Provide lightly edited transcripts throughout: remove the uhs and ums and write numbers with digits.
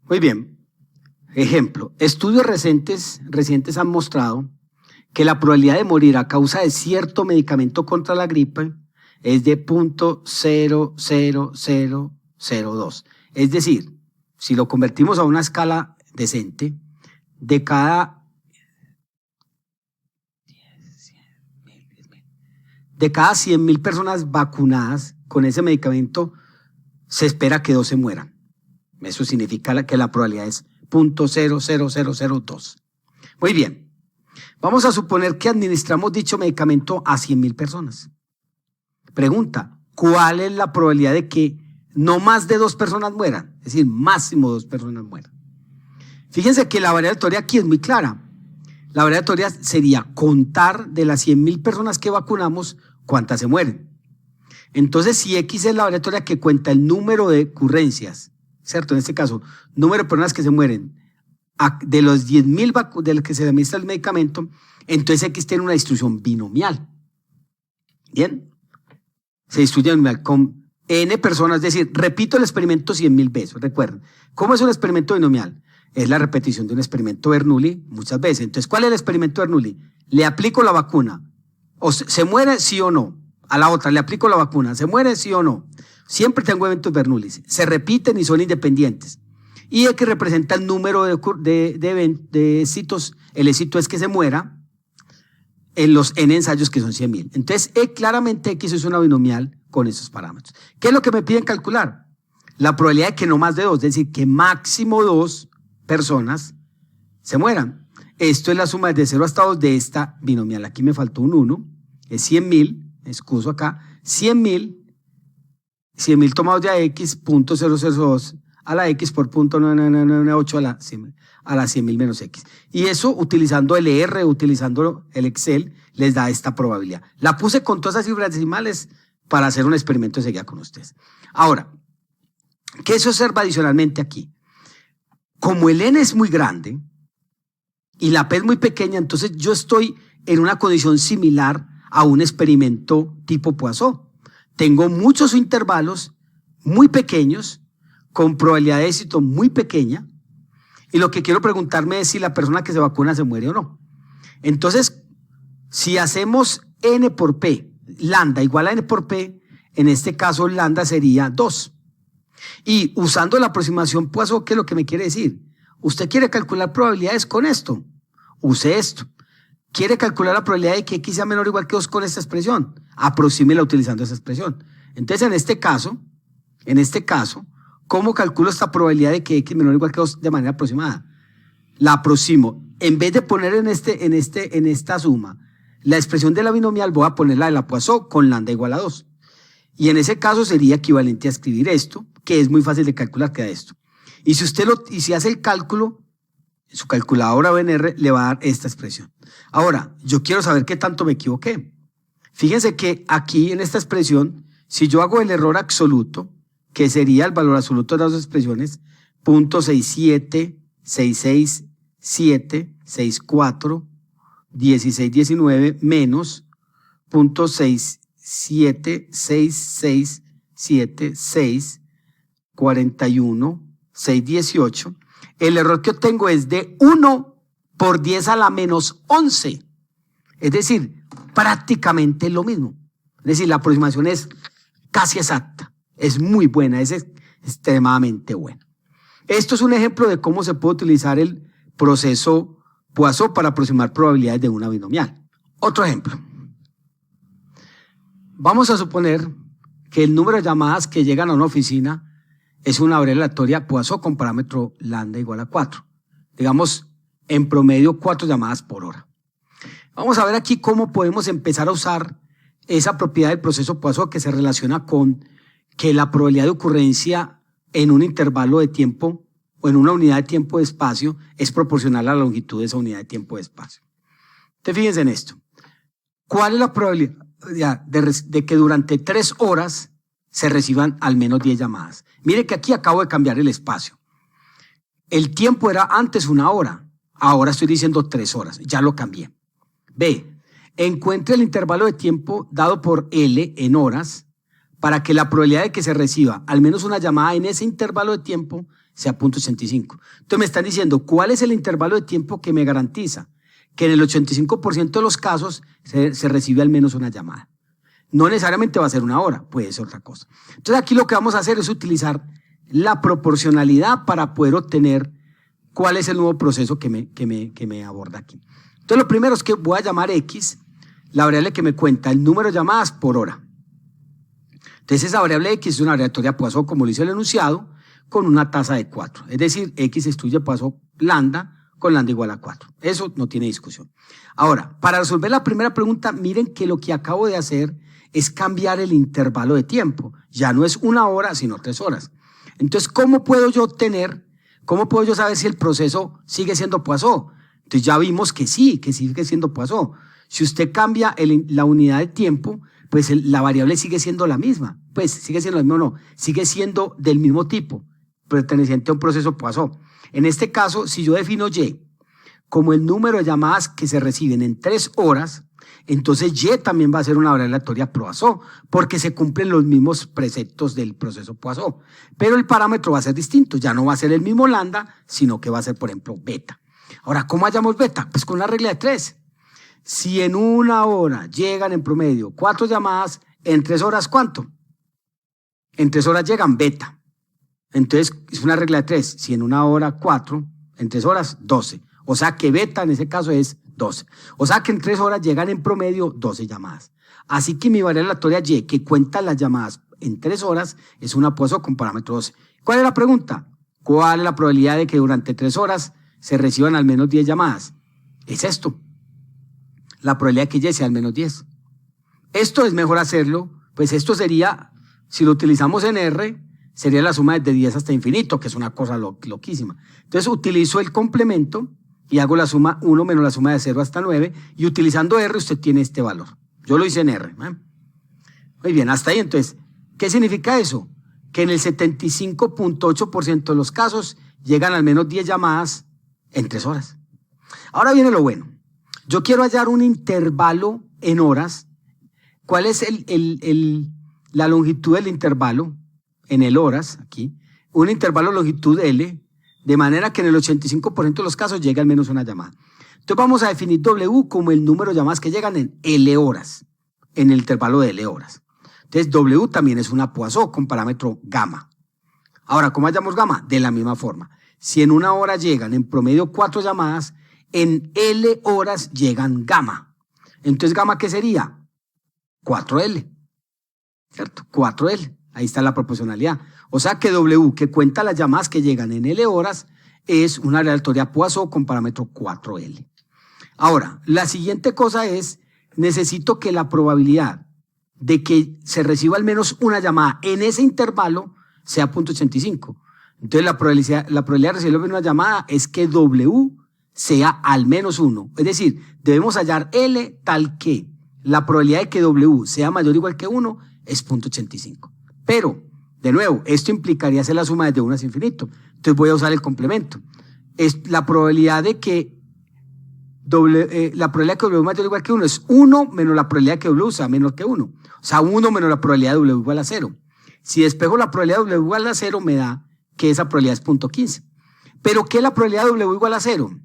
Muy bien. Ejemplo, estudios recientes han mostrado que la probabilidad de morir a causa de cierto medicamento contra la gripe es de 0.00002. Es decir, si lo convertimos a una escala decente, de cada 100.000 personas vacunadas con ese medicamento, se espera que 2 se mueran. Eso significa que la probabilidad es 0.00002. Muy bien. Vamos a suponer que administramos dicho medicamento a 100.000 personas. Pregunta, ¿cuál es la probabilidad de que no más de 2 personas mueran? Es decir, máximo 2 personas mueran. Fíjense que la variable aleatoria aquí es muy clara. La variable aleatoria sería contar de las 100.000 personas que vacunamos, cuántas se mueren. Entonces, si X es la variable aleatoria que cuenta el número de ocurrencias, ¿cierto? En este caso, número de personas que se mueren de los 10.000 de los que se administra el medicamento, entonces X tiene una distribución binomial. ¿Bien? Se distribuye binomial con N personas, es decir, repito el experimento 100.000 veces. Recuerden, ¿cómo es un experimento binomial? Es la repetición de un experimento Bernoulli muchas veces. Entonces, ¿cuál es el experimento Bernoulli? Le aplico la vacuna, o se muere sí o no. A la otra, le aplico la vacuna, ¿se muere sí o no? Siempre tengo eventos Bernoulli, se repiten y son independientes. Y el que representa el número de éxitos, el éxito es que se muera en los N ensayos que son 100.000. Entonces, claramente X es una binomial con esos parámetros. ¿Qué es lo que me piden calcular? La probabilidad de que no más de 2, es decir, que máximo 2 personas se mueran. Esto es la suma de 0 hasta 2 de esta binomial. Aquí me faltó un 1, es 100.000, me excuso acá, 100.000 tomados de a X, 0.002 a la X por 0.9998 a la 100.000 menos X. Y eso, utilizando el R, utilizando el Excel, les da esta probabilidad. La puse con todas esas cifras decimales para hacer un experimento enseguida con ustedes. Ahora, ¿qué se observa adicionalmente aquí? Como el N es muy grande y la P es muy pequeña, entonces yo estoy en una condición similar a un experimento tipo Poisson. Tengo muchos intervalos muy pequeños con probabilidad de éxito muy pequeña y lo que quiero preguntarme es si la persona que se vacuna se muere o no. Entonces, si hacemos N por P, lambda igual a N por P, en este caso lambda sería 2. Y usando la aproximación Poisson, ¿qué es lo que me quiere decir? Usted quiere calcular probabilidades con esto, use esto. Quiere calcular la probabilidad de que X sea menor o igual que 2 con esta expresión, aproxímela utilizando esa expresión. Entonces, en este caso, ¿cómo calculo esta probabilidad de que X menor o igual que 2 de manera aproximada? La aproximo. En vez de poner en esta suma la expresión de la binomial, voy a poner la de la Poisson con lambda igual a 2. Y en ese caso sería equivalente a escribir esto, que es muy fácil de calcular, que da esto. Y si hace el cálculo, su calculadora ONR le va a dar esta expresión. Ahora, yo quiero saber qué tanto me equivoqué. Fíjense que aquí en esta expresión, si yo hago el error absoluto, que sería el valor absoluto de las dos expresiones, 0.67, 667, 64, 16, 19, menos 0.67, 66, 76, 41, 6, 18, el error que obtengo es de 1 por 10 a la menos 11. Es decir, prácticamente lo mismo. Es decir, la aproximación es casi exacta. Es muy buena, es extremadamente buena. Esto es un ejemplo de cómo se puede utilizar el proceso Poisson para aproximar probabilidades de una binomial. Otro ejemplo. Vamos a suponer que el número de llamadas que llegan a una oficina es una variable aleatoria Poisson con parámetro lambda igual a 4. Digamos, en promedio 4 llamadas por hora. Vamos a ver aquí cómo podemos empezar a usar esa propiedad del proceso Poisson que se relaciona con que la probabilidad de ocurrencia en un intervalo de tiempo o en una unidad de tiempo de espacio es proporcional a la longitud de esa unidad de tiempo de espacio. Entonces, fíjense en esto. ¿Cuál es la probabilidad de que durante 3 horas se reciban al menos 10 llamadas? Mire que aquí acabo de cambiar el espacio. El tiempo era antes 1 hora, ahora estoy diciendo 3 horas, ya lo cambié. B, encuentre el intervalo de tiempo dado por L en horas para que la probabilidad de que se reciba al menos una llamada en ese intervalo de tiempo sea 0.85. Entonces me están diciendo, ¿cuál es el intervalo de tiempo que me garantiza que en el 85% de los casos se recibe al menos una llamada? No necesariamente va a ser una hora, puede ser otra cosa. Entonces aquí lo que vamos a hacer es utilizar la proporcionalidad para poder obtener cuál es el nuevo proceso que me aborda aquí. Entonces lo primero es que voy a llamar X, la variable que me cuenta el número de llamadas por hora. Entonces esa variable X es una variable aleatoria Poisson, como lo hizo el enunciado, con una tasa de 4. Es decir, X excluye Poisson lambda con lambda igual a 4. Eso no tiene discusión. Ahora, para resolver la primera pregunta, miren que lo que acabo de hacer es cambiar el intervalo de tiempo. Ya no es una hora, sino 3 horas. Entonces, ¿cómo puedo yo saber si el proceso sigue siendo Poisson? Entonces ya vimos que sí, que sigue siendo Poisson. Si usted cambia la unidad de tiempo, pues la variable sigue siendo la misma. Pues sigue siendo la misma o no, sigue siendo del mismo tipo, perteneciente a un proceso Poisson. En este caso, si yo defino Y como el número de llamadas que se reciben en 3 horas, entonces Y también va a ser una variable aleatoria Poisson, porque se cumplen los mismos preceptos del proceso Poisson. Pero el parámetro va a ser distinto, ya no va a ser el mismo lambda, sino que va a ser, por ejemplo, beta. Ahora, ¿cómo hallamos beta? Pues con la regla de 3. Si en una hora llegan en promedio 4 llamadas, en 3 horas, ¿cuánto? En 3 horas llegan beta. Entonces, es una regla de 3. Si en una hora 4, en 3 horas 12. O sea que beta en ese caso es 12. O sea que en 3 horas llegan en promedio 12 llamadas. Así que mi variable aleatoria Y, que cuenta las llamadas en 3 horas, es una Poisson con parámetro 12. ¿Cuál es la pregunta? ¿Cuál es la probabilidad de que durante 3 horas se reciban al menos 10 llamadas? Es esto. La probabilidad de que Y sea al menos 10. Esto es mejor hacerlo, pues esto sería, si lo utilizamos en R, sería la suma desde 10 hasta infinito, que es una cosa loquísima. Entonces utilizo el complemento y hago la suma 1 menos la suma de 0 hasta 9, y utilizando R usted tiene este valor. Yo lo hice en R. Muy bien, hasta ahí. Entonces, ¿qué significa eso? Que en el 75.8% de los casos llegan al menos 10 llamadas en 3 horas. Ahora viene lo bueno. Yo quiero hallar un intervalo en horas. ¿Cuál es la longitud del intervalo? En el horas, aquí. Un intervalo longitud L, de manera que en el 85% de los casos llegue al menos una llamada. Entonces vamos a definir W como el número de llamadas que llegan en L horas, en el intervalo de L horas. Entonces W también es una Poisson con parámetro gamma. Ahora, ¿cómo hallamos gamma? De la misma forma. Si en una hora llegan en promedio 4 llamadas, en L horas llegan gamma. Entonces, ¿gamma qué sería? 4L, ¿cierto? 4L. Ahí está la proporcionalidad. O sea que W, que cuenta las llamadas que llegan en L horas, es una aleatoria Poisson con parámetro 4L. Ahora, la siguiente cosa es, necesito que la probabilidad de que se reciba al menos una llamada en ese intervalo sea 0.85. Entonces, la probabilidad de recibir una llamada es que W sea al menos 1. Es decir, debemos hallar L tal que la probabilidad de que W sea mayor o igual que 1 es 0.85. Pero, de nuevo, esto implicaría hacer la suma desde 1 hasta infinito. Entonces voy a usar el complemento. Es la probabilidad de que W mayor o igual que 1 es 1 menos la probabilidad de que W sea menor que 1. O sea, 1 menos la probabilidad de W igual a 0. Si despejo la probabilidad de W igual a 0, me da que esa probabilidad es 0.15. ¿Pero qué es la probabilidad de W igual a 0?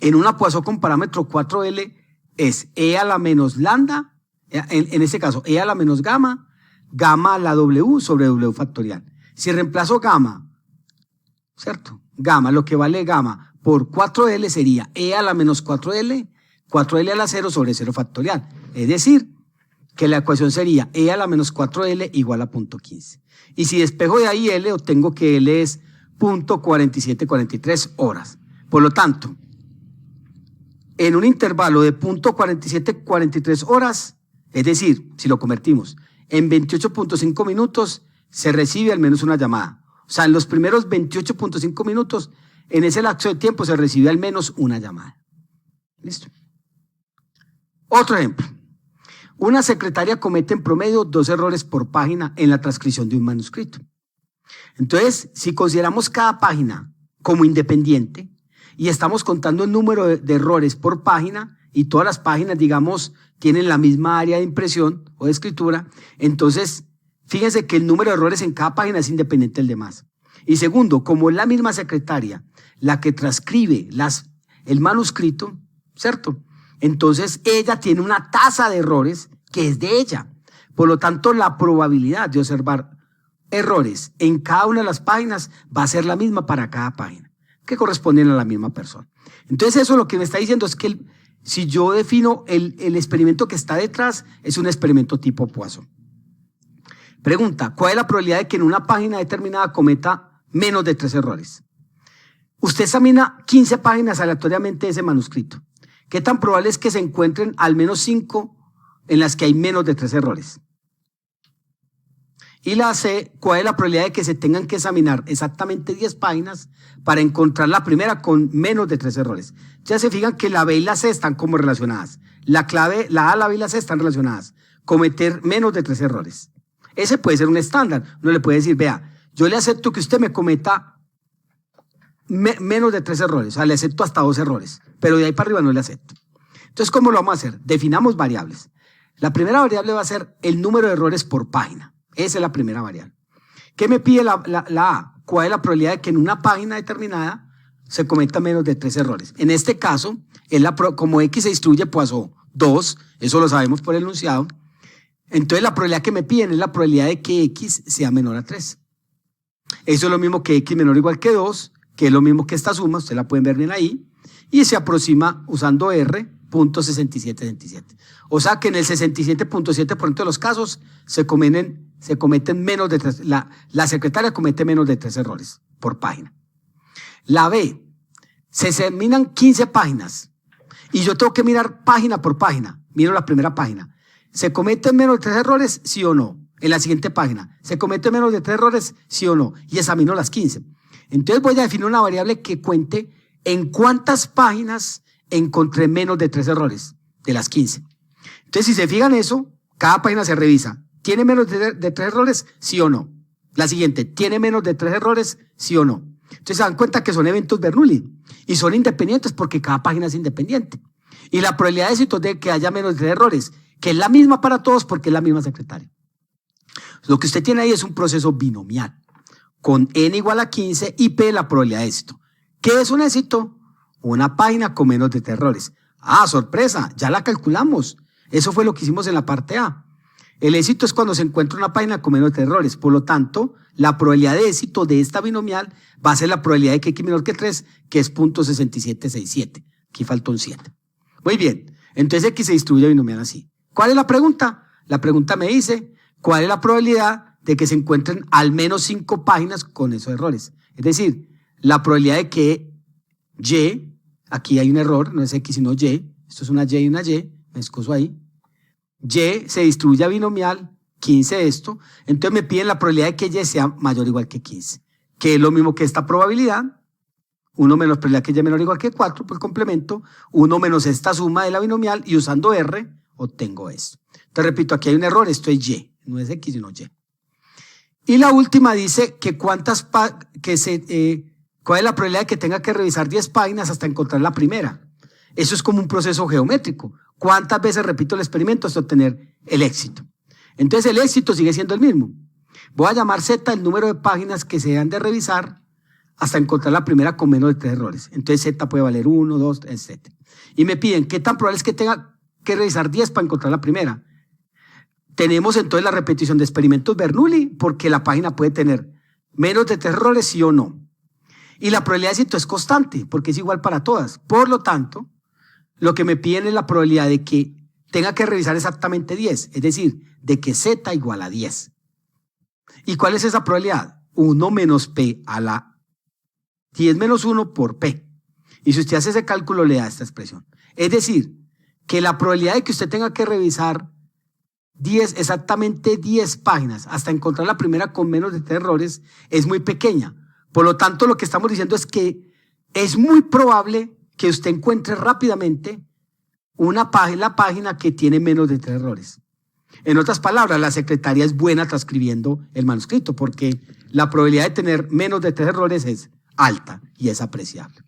En una Poisson con parámetro 4L es E a la menos lambda, en este caso E a la menos gamma, gamma a la W sobre W factorial. Si reemplazo gamma, ¿cierto? Gamma, lo que vale gamma por 4L sería E a la menos 4L, 4L a la 0 sobre 0 factorial. Es decir, que la ecuación sería E a la menos 4L igual a 0.15. Y si despejo de ahí L, obtengo que L es 0.4743 horas. Por lo tanto, en un intervalo de 0.4743 horas, es decir, si lo convertimos, en 28.5 minutos se recibe al menos una llamada. O sea, en los primeros 28.5 minutos, en ese lapso de tiempo se recibe al menos una llamada. ¿Listo? Otro ejemplo. Una secretaria comete en promedio 2 errores por página en la transcripción de un manuscrito. Entonces, si consideramos cada página como independiente y estamos contando el número de errores por página y todas las páginas, digamos, tienen la misma área de impresión o de escritura, entonces fíjense que el número de errores en cada página es independiente del demás. Y segundo, como es la misma secretaria la que transcribe el manuscrito, ¿cierto? Entonces ella tiene una tasa de errores que es de ella. Por lo tanto, la probabilidad de observar errores en cada una de las páginas va a ser la misma para cada página, que corresponden a la misma persona. Entonces eso lo que me está diciendo es que si yo defino el experimento que está detrás, es un experimento tipo Poisson. Pregunta, ¿cuál es la probabilidad de que en una página determinada cometa menos de 3 errores? Usted examina 15 páginas aleatoriamente de ese manuscrito. ¿Qué tan probable es que se encuentren al menos 5 en las que hay menos de 3 errores? Y la C, ¿cuál es la probabilidad de que se tengan que examinar exactamente 10 páginas para encontrar la primera con menos de 3 errores? Ya se fijan que la B y la C están como relacionadas. La A, la B y la C están relacionadas. Cometer menos de 3 errores. Ese puede ser un estándar. Uno le puede decir, vea, yo le acepto que usted me cometa menos de 3 errores. O sea, le acepto hasta 2 errores. Pero de ahí para arriba no le acepto. Entonces, ¿cómo lo vamos a hacer? Definamos variables. La primera variable va a ser el número de errores por página. Esa es la primera variable. ¿Qué me pide la A? ¿Cuál es la probabilidad de que en una página determinada se cometa menos de 3 errores? En este caso, como X se distribuye Poisson 2, eso lo sabemos por el enunciado, entonces la probabilidad que me piden es la probabilidad de que X sea menor a 3. Eso es lo mismo que X menor o igual que 2, que es lo mismo que esta suma, ustedes la pueden ver bien ahí, y se aproxima usando R.6767. O sea que en el 67.7% de los casos se cometen menos de 3, la secretaria comete menos de 3 errores por página. La B, se examinan 15 páginas y yo tengo que mirar página por página. Miro la primera página. ¿Se cometen menos de 3 errores? ¿Sí o no? En la siguiente página. ¿Se cometen menos de 3 errores? ¿Sí o no? Y examino las 15. Entonces voy a definir una variable que cuente en cuántas páginas encontré menos de 3 errores de las 15. Entonces, si se fijan eso, cada página se revisa. ¿Tiene menos de 3 errores? ¿Sí o no? La siguiente, ¿tiene menos de 3 errores? ¿Sí o no? Entonces se dan cuenta que son eventos Bernoulli y son independientes porque cada página es independiente. Y la probabilidad de éxito de que haya menos de 3 errores, que es la misma para todos porque es la misma secretaria. Lo que usted tiene ahí es un proceso binomial con n igual a 15 y p la probabilidad de éxito. ¿Qué es un éxito? Una página con menos de 3 errores. Ah, sorpresa, ya la calculamos. Eso fue lo que hicimos en la parte A. El éxito es cuando se encuentra una página con menos de 3 errores. Por lo tanto, la probabilidad de éxito de esta binomial va a ser la probabilidad de que X menor que 3, que es 0.6767. Aquí faltó un 7. Muy bien. Entonces X se distribuye binomial así. ¿Cuál es la pregunta? La pregunta me dice, ¿cuál es la probabilidad de que se encuentren al menos 5 páginas con esos errores? Es decir, la probabilidad de que Y, aquí hay un error, no es X sino Y, esto es una Y y una Y, me excuso ahí. Y se distribuye a binomial, 15 esto, entonces me piden la probabilidad de que Y sea mayor o igual que 15, que es lo mismo que esta probabilidad, 1 menos probabilidad que Y menor o igual que 4, por complemento, 1 menos esta suma de la binomial, y usando R, obtengo esto. Te repito, aquí hay un error, esto es Y, no es X sino Y. Y la última dice que cuál es la probabilidad de que tenga que revisar 10 páginas hasta encontrar la primera. Eso es como un proceso geométrico. ¿Cuántas veces repito el experimento hasta obtener el éxito? Entonces el éxito sigue siendo el mismo. Voy a llamar Z el número de páginas que se han de revisar hasta encontrar la primera con menos de 3 errores. Entonces Z puede valer 1, 2, etc. Y me piden, ¿qué tan probable es que tenga que revisar 10 para encontrar la primera? Tenemos entonces la repetición de experimentos Bernoulli, porque la página puede tener menos de 3 errores, sí o no. Y la probabilidad de éxito es constante, porque es igual para todas. Por lo tanto, lo que me piden es la probabilidad de que tenga que revisar exactamente 10, es decir, de que Z igual a 10. ¿Y cuál es esa probabilidad? 1 menos P a la 10 menos 1 por P. Y si usted hace ese cálculo, le da esta expresión. Es decir, que la probabilidad de que usted tenga que revisar exactamente 10 páginas hasta encontrar la primera con menos de 3 errores es muy pequeña. Por lo tanto, lo que estamos diciendo es que es muy probable que usted encuentre rápidamente la página que tiene menos de 3 errores. En otras palabras, la secretaria es buena transcribiendo el manuscrito porque la probabilidad de tener menos de 3 errores es alta y es apreciable.